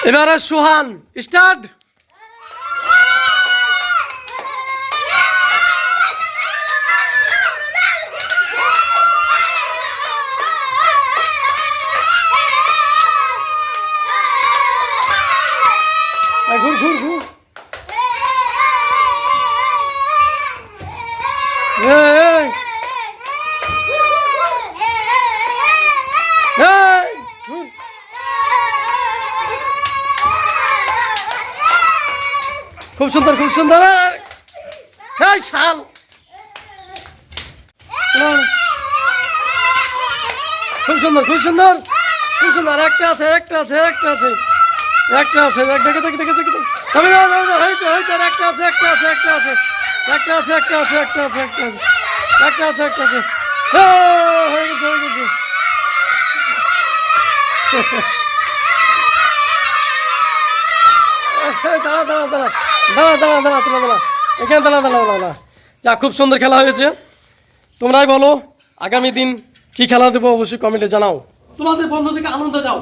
এবারে সোহান স্টার্ট। ঘুর ঘুর ঘুর। খুব সুন্দর খুব সুন্দর। হ্যাঁ শাল খুব সুন্দর খুব সুন্দর খুব সুন্দর। একটা আছে একটা আছে একটা আছে একটা আছে দেখেছে দেখেছে হয়েছে একটা আছে একটা আছে একটা আছে একটা আছে একটা আছে একটা আছে একটা আছে একটা আছে একটা আছে হয়ে গেছে হয়ে গেছে। দাঁড়া দাঁড়া দাঁড়া দাঁড়া দাঁড়া দাঁড়া তোমরা দাঁড়া এখানে দাঁড়া দাঁড়া দাঁড়া। যা খুব সুন্দর খেলা হয়েছে। তোমরাই বলো আগামী দিন কি খেলা দেবো অবশ্যই কমেন্টে জানাও। তোমাদের বন্ধুদেরকে আনন্দ দাও।